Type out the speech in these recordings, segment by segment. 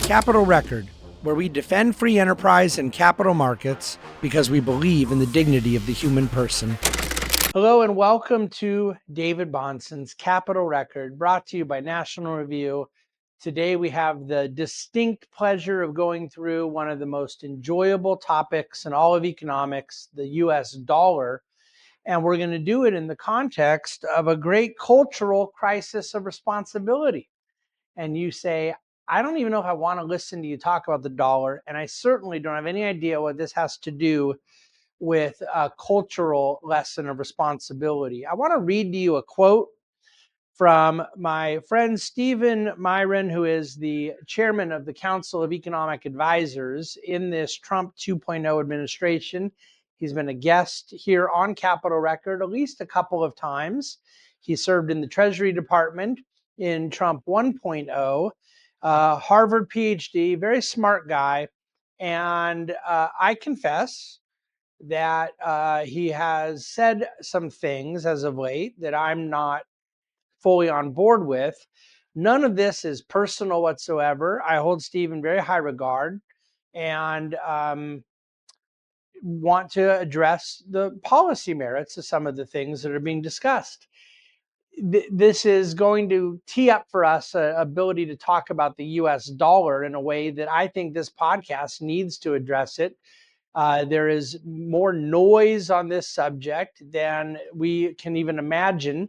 Capital Record, where we defend free enterprise and capital markets because we believe in the dignity of the human person. Hello and welcome to David Bonson's Capital Record, brought to you by National Review. Today we have the distinct pleasure of going through one of the most enjoyable topics in all of economics, the US dollar. And we're going to do it in the context of a great cultural crisis of responsibility. And you say, I don't even know if I want to listen to you talk about the dollar, and I certainly don't have any idea what this has to do with a cultural lesson of responsibility. I want to read to you a quote from my friend Stephen Miran, who is the chairman of the Council of Economic Advisors in this Trump 2.0 administration. He's been a guest here on Capital Record at least a couple of times. He served in the Treasury Department in Trump 1.0, Harvard PhD, very smart guy. And I confess that he has said some things as of late that I'm not fully on board with. None of this is personal whatsoever. I hold Steve in very high regard and want to address the policy merits of some of the things that are being discussed. This is going to tee up for us an ability to talk about the US dollar in a way that I think this podcast needs to address it. There is more noise on this subject than we can even imagine.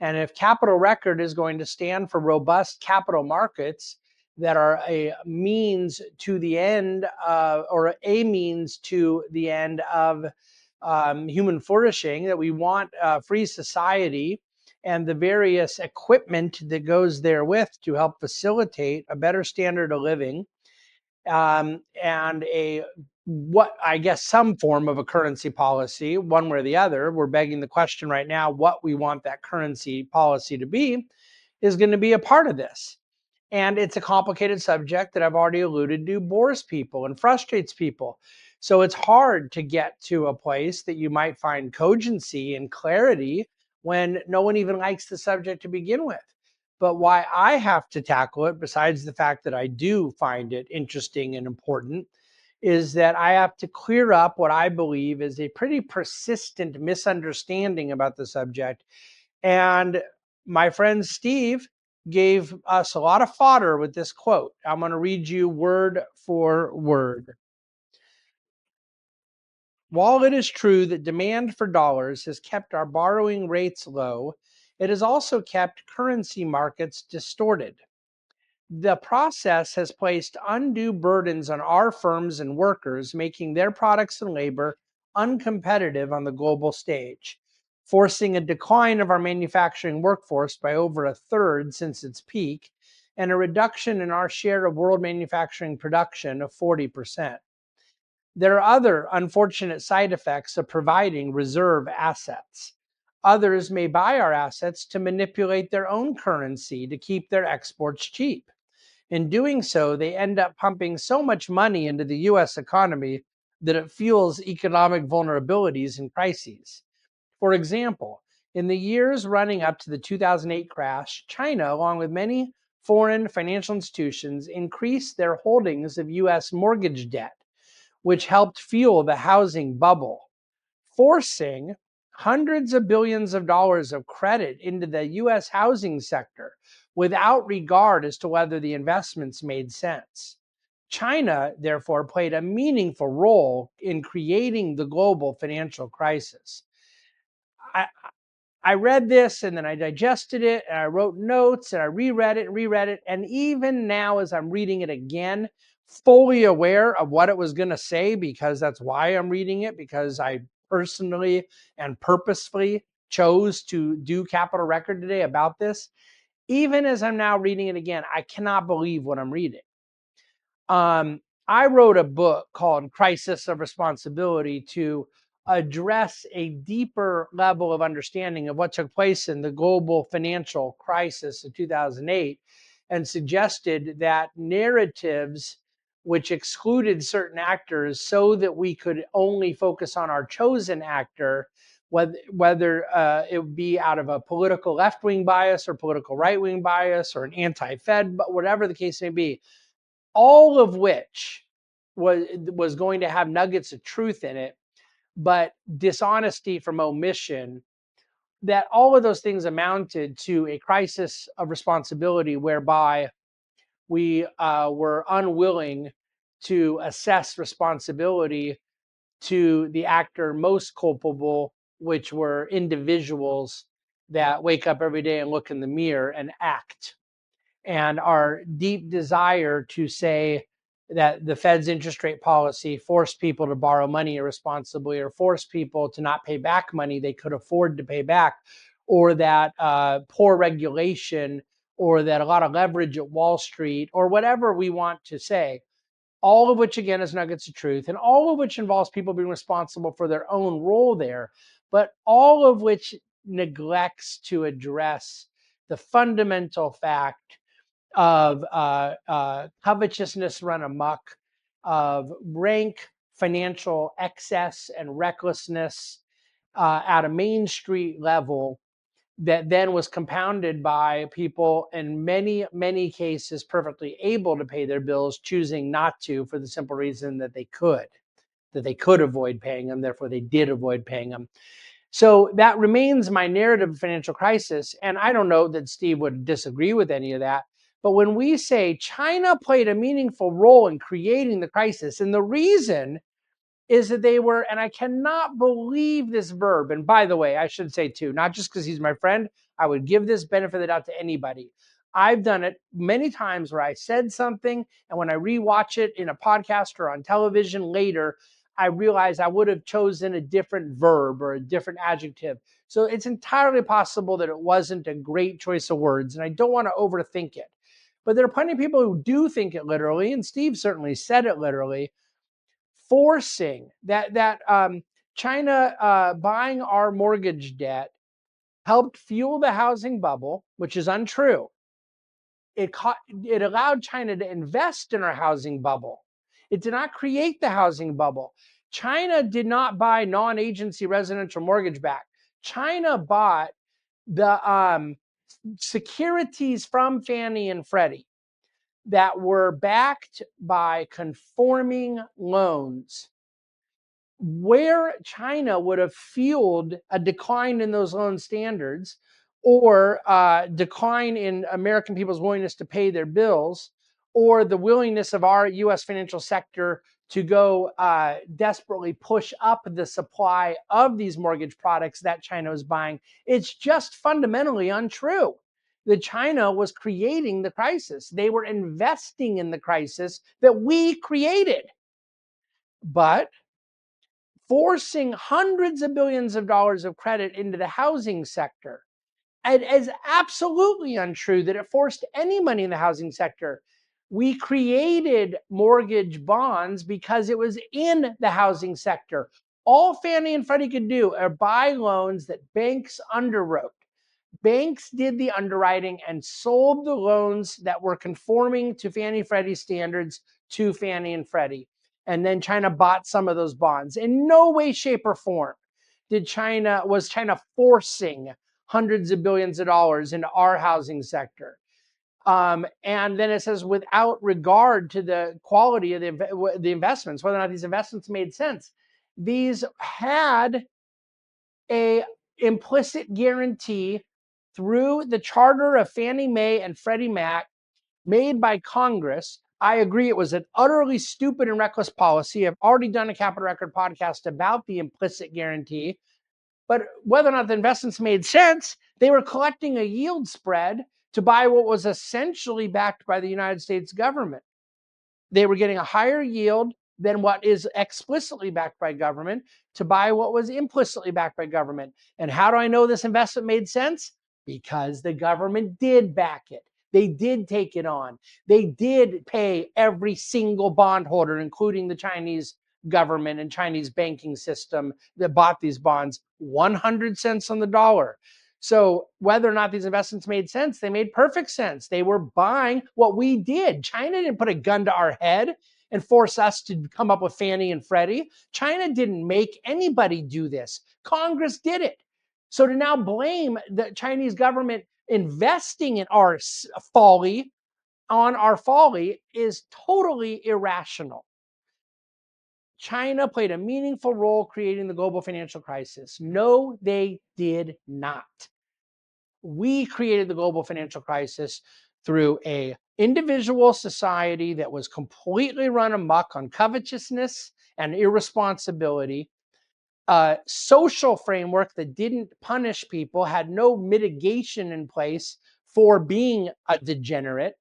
And if Capital Record is going to stand for robust capital markets that are a means to the end of human flourishing, that we want a free society and the various equipment that goes therewith to help facilitate a better standard of living, and some form of a currency policy, one way or the other. We're begging the question right now, what we want that currency policy to be is going to be a part of this. And it's a complicated subject that I've already alluded to, bores people and frustrates people. So it's hard to get to a place that you might find cogency and clarity when no one even likes the subject to begin with. But why I have to tackle it, besides the fact that I do find it interesting and important, is that I have to clear up what I believe is a pretty persistent misunderstanding about the subject. And my friend Steve gave us a lot of fodder with this quote. I'm going to read you word for word. While it is true that demand for dollars has kept our borrowing rates low, it has also kept currency markets distorted. The process has placed undue burdens on our firms and workers, making their products and labor uncompetitive on the global stage, forcing a decline of our manufacturing workforce by over a third since its peak, and a reduction in our share of world manufacturing production of 40%. There are other unfortunate side effects of providing reserve assets. Others may buy our assets to manipulate their own currency to keep their exports cheap. In doing so, they end up pumping so much money into the US economy that it fuels economic vulnerabilities and crises. For example, in the years running up to the 2008 crash, China, along with many foreign financial institutions, increased their holdings of US mortgage debt, which helped fuel the housing bubble, forcing hundreds of billions of dollars of credit into the US housing sector without regard as to whether the investments made sense. China, therefore, played a meaningful role in creating the global financial crisis. I read this and then I digested it and I wrote notes and I reread it. And even now, as I'm reading it again, fully aware of what it was going to say, because that's why I'm reading it, because I personally and purposefully chose to do Capital Record today about this. Even as I'm now reading it again, I cannot believe what I'm reading. I wrote a book called Crisis of Responsibility to address a deeper level of understanding of what took place in the global financial crisis of 2008, and suggested that narratives which excluded certain actors so that we could only focus on our chosen actor, whether it would be out of a political left-wing bias or political right-wing bias or an anti-Fed, but whatever the case may be, all of which was going to have nuggets of truth in it, but dishonesty from omission, that all of those things amounted to a crisis of responsibility whereby we were unwilling to assess responsibility to the actor most culpable, which were individuals that wake up every day and look in the mirror and act. And our deep desire to say that the Fed's interest rate policy forced people to borrow money irresponsibly, or forced people to not pay back money they could afford to pay back, or that poor regulation, or that a lot of leverage at Wall Street, or whatever we want to say, all of which again is nuggets of truth, and all of which involves people being responsible for their own role there, but all of which neglects to address the fundamental fact of covetousness run amok, of rank financial excess and recklessness at a Main Street level, that then was compounded by people in many, many cases perfectly able to pay their bills, choosing not to for the simple reason that they could avoid paying them, therefore they did avoid paying them. So that remains my narrative of financial crisis. And I don't know that Steve would disagree with any of that. But when we say China played a meaningful role in creating the crisis, and the reason is that they were, and I cannot believe this verb. And by the way, I should say too, not just because he's my friend, I would give this benefit of the doubt to anybody. I've done it many times where I said something, and when I rewatch it in a podcast or on television later, I realize I would have chosen a different verb or a different adjective. So it's entirely possible that it wasn't a great choice of words, and I don't want to overthink it. But there are plenty of people who do think it literally, and Steve certainly said it literally, forcing that China buying our mortgage debt helped fuel the housing bubble, which is untrue. It allowed China to invest in our housing bubble. It did not create the housing bubble. China did not buy non-agency residential mortgage back. China bought the securities from Fannie and Freddie that were backed by conforming loans, where China would have fueled a decline in those loan standards, or decline in American people's willingness to pay their bills, or the willingness of our US financial sector to go desperately push up the supply of these mortgage products that China was buying. It's just fundamentally untrue that China was creating the crisis. They were investing in the crisis that we created. But forcing hundreds of billions of dollars of credit into the housing sector, it is absolutely untrue that it forced any money in the housing sector. We created mortgage bonds because it was in the housing sector. All Fannie and Freddie could do are buy loans that banks underwrote. Banks did the underwriting and sold the loans that were conforming to Fannie Freddie standards to Fannie and Freddie. And then China bought some of those bonds. In no way, shape, or form was China forcing hundreds of billions of dollars into our housing sector. And then it says, without regard to the quality of the investments, whether or not these investments made sense. These had a implicit guarantee through the charter of Fannie Mae and Freddie Mac made by Congress. I agree, it was an utterly stupid and reckless policy. I've already done a Capital Record podcast about the implicit guarantee. But whether or not the investments made sense, they were collecting a yield spread to buy what was essentially backed by the United States government. They were getting a higher yield than what is explicitly backed by government to buy what was implicitly backed by government. And how do I know this investment made sense? Because the government did back it. They did take it on. They did pay every single bondholder, including the Chinese government and Chinese banking system that bought these bonds, 100 cents on the dollar. So whether or not these investments made sense, they made perfect sense. They were buying what we did. China didn't put a gun to our head and force us to come up with Fannie and Freddie. China didn't make anybody do this. Congress did it. So to now blame the Chinese government investing in our folly on our folly is totally irrational. China played a meaningful role creating the global financial crisis. No, they did not. We created the global financial crisis through a individual society that was completely run amok on covetousness and irresponsibility, a social framework that didn't punish people, had no mitigation in place for being a degenerate,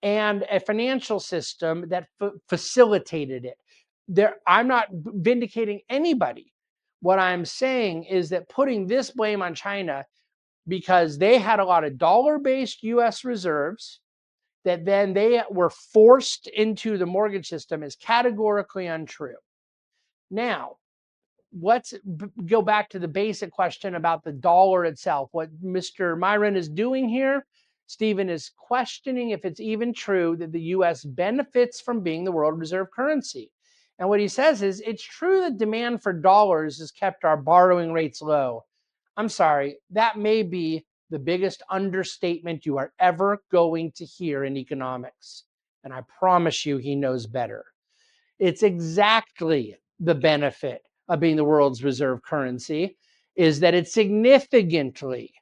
and a financial system that facilitated it. I'm not vindicating anybody. What I'm saying is that putting this blame on China because they had a lot of dollar-based US reserves that then they were forced into the mortgage system is categorically untrue. Now, let's go back to the basic question about the dollar itself. What Mr. Myron is doing here, Stephen is questioning if it's even true that the US benefits from being the world reserve currency. And what he says is, it's true that demand for dollars has kept our borrowing rates low. I'm sorry, that may be the biggest understatement you are ever going to hear in economics. And I promise you, he knows better. It's exactly the benefit of being the world's reserve currency is that it significantly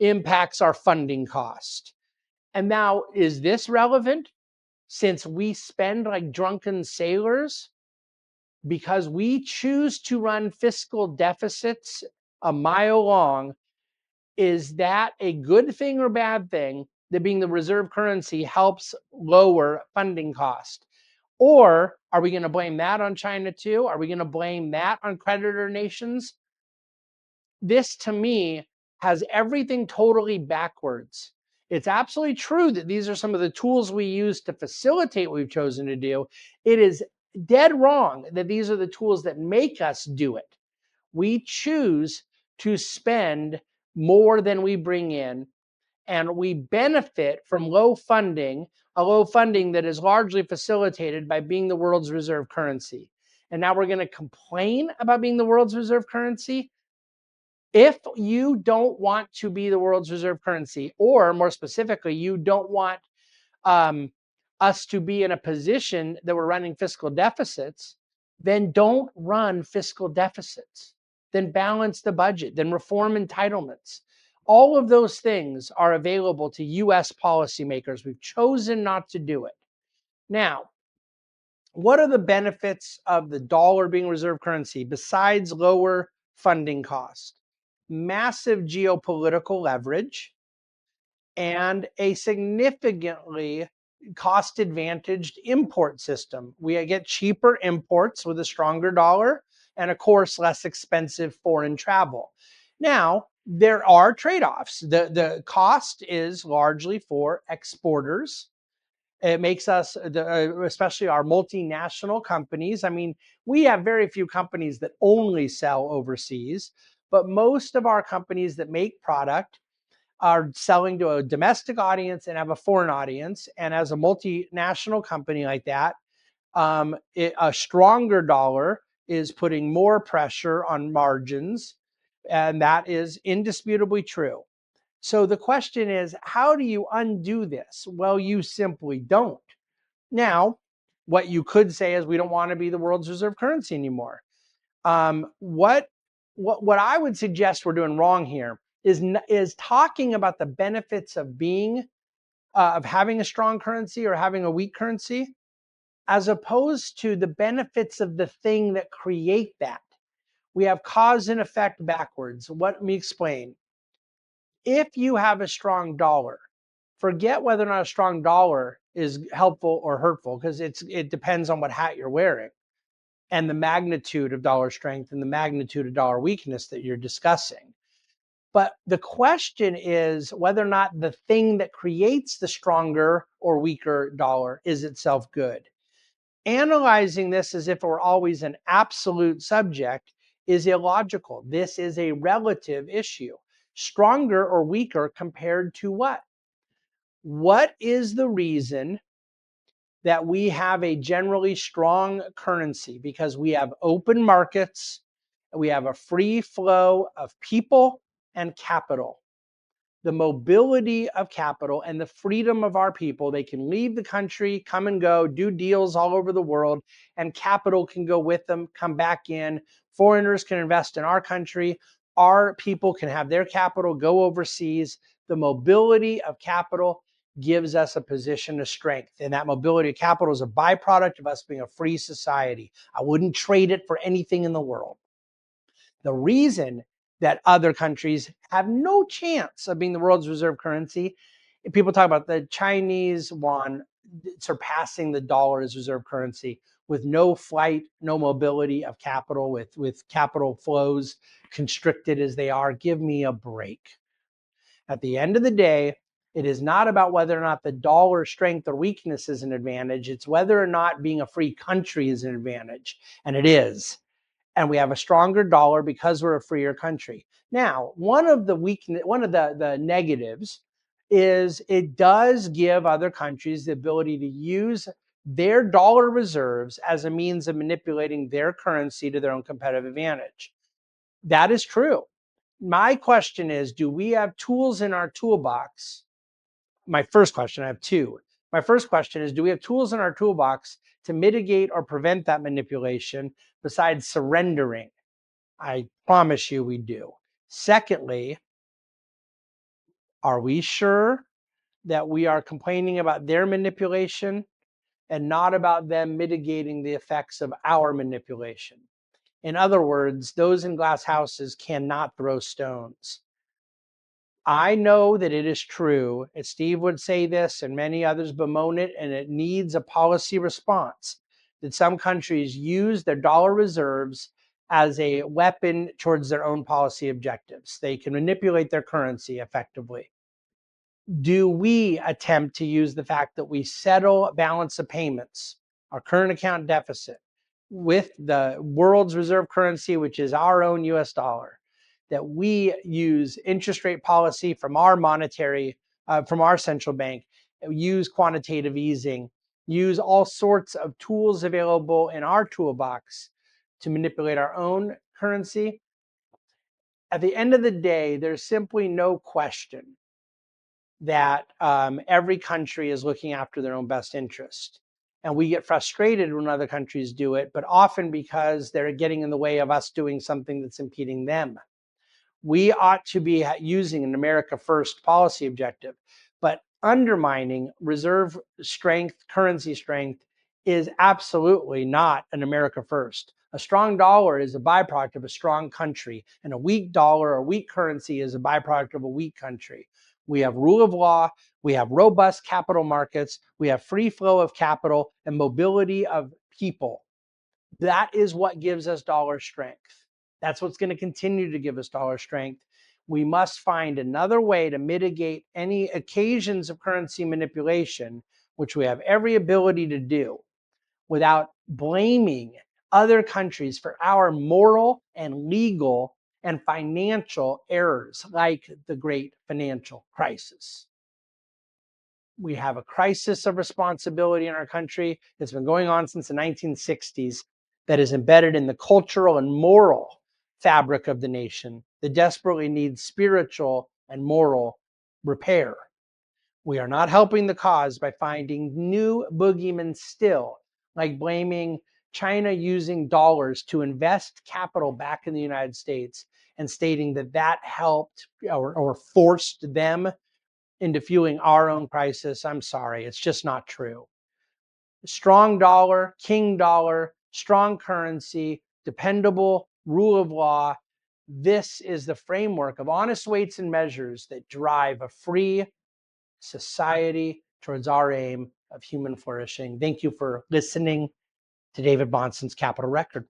impacts our funding cost. And now, is this relevant? Since we spend like drunken sailors because we choose to run fiscal deficits a mile long, is that a good thing or bad thing that being the reserve currency helps lower funding cost? Or are we going to blame that on China too? Are we going to blame that on creditor nations? This, to me, has everything totally backwards. It's absolutely true that these are some of the tools we use to facilitate what we've chosen to do. It is dead wrong that these are the tools that make us do it. We choose to spend more than we bring in, and we benefit from low funding, a low funding that is largely facilitated by being the world's reserve currency. And now we're going to complain about being the world's reserve currency? If you don't want to be the world's reserve currency, or more specifically, you don't want um, us to be in a position that we're running fiscal deficits, then don't run fiscal deficits. Then balance the budget, then reform entitlements. All of those things are available to US policymakers. We've chosen not to do it. Now, what are the benefits of the dollar being reserve currency besides lower funding cost? Massive geopolitical leverage and a significantly cost advantaged import system. We get cheaper imports with a stronger dollar and, of course, less expensive foreign travel. Now, there are trade-offs. The cost is largely for exporters. It makes us, especially our multinational companies. I mean, we have very few companies that only sell overseas, but most of our companies that make product are selling to a domestic audience and have a foreign audience. And as a multinational company like that, a stronger dollar is putting more pressure on margins, and that is indisputably true. So the question is, how do you undo this? Well, you simply don't. Now, what you could say is we don't want to be the world's reserve currency anymore. What I would suggest we're doing wrong here is talking about the benefits of being of having a strong currency or having a weak currency, as opposed to the benefits of the thing that create that. We have cause and effect backwards. Let me explain. If you have a strong dollar, forget whether or not a strong dollar is helpful or hurtful, because it depends on what hat you're wearing and the magnitude of dollar strength and the magnitude of dollar weakness that you're discussing. But the question is whether or not the thing that creates the stronger or weaker dollar is itself good. Analyzing this as if it were always an absolute subject is illogical. This is a relative issue. Stronger or weaker compared to what? What is the reason that we have a generally strong currency? Because we have open markets, we have a free flow of people and capital. the mobility of capital and the freedom of our people. They can leave the country, come and go, do deals all over the world, and capital can go with them, come back in. Foreigners can invest in our country. Our people can have their capital go overseas. The mobility of capital gives us a position of strength. And that mobility of capital is a byproduct of us being a free society. I wouldn't trade it for anything in the world. The reason that other countries have no chance of being the world's reserve currency, people talk about the Chinese yuan surpassing the dollar as reserve currency with no flight, no mobility of capital, with capital flows constricted as they are. Give me a break. At the end of the day, it is not about whether or not the dollar strength or weakness is an advantage. It's whether or not being a free country is an advantage. And it is. And we have a stronger dollar because we're a freer country. Now, one of the negatives is it does give other countries the ability to use their dollar reserves as a means of manipulating their currency to their own competitive advantage. That is true. My question is, do we have tools in our toolbox? My first question, I have two. My first question is, do we have tools in our toolbox to mitigate or prevent that manipulation besides surrendering? I promise you we do. Secondly, are we sure that we are complaining about their manipulation and not about them mitigating the effects of our manipulation? In other words, those in glass houses cannot throw stones. I know that it is true, and Steve would say this, and many others bemoan it, and it needs a policy response, that some countries use their dollar reserves as a weapon towards their own policy objectives. They can manipulate their currency effectively. Do we attempt to use the fact that we settle balance of payments, our current account deficit, with the world's reserve currency, which is our own US dollar, that we use interest rate policy from our from our central bank, use quantitative easing, use all sorts of tools available in our toolbox to manipulate our own currency? At the end of the day, there's simply no question that every country is looking after their own best interest. And we get frustrated when other countries do it, but often because they're getting in the way of us doing something that's impeding them. We ought to be using an America First policy objective, but undermining reserve strength, currency strength is absolutely not an America First. A strong dollar is a byproduct of a strong country, and a weak dollar or weak currency is a byproduct of a weak country. We have rule of law, we have robust capital markets, we have free flow of capital and mobility of people. That is what gives us dollar strength. That's what's going to continue to give us dollar strength. We must find another way to mitigate any occasions of currency manipulation, which we have every ability to do, without blaming other countries for our moral and legal and financial errors, like the great financial crisis. We have a crisis of responsibility in our country that's been going on since the 1960s that is embedded in the cultural and moral fabric of the nation that desperately needs spiritual and moral repair. We are not helping the cause by finding new boogeymen still, like blaming China using dollars to invest capital back in the United States and stating that that helped or forced them into fueling our own crisis. I'm sorry, it's just not true. Strong dollar, king dollar, strong currency, dependable rule of law. This is the framework of honest weights and measures that drive a free society towards our aim of human flourishing. Thank you for listening to David Bahnsen's Capital Record.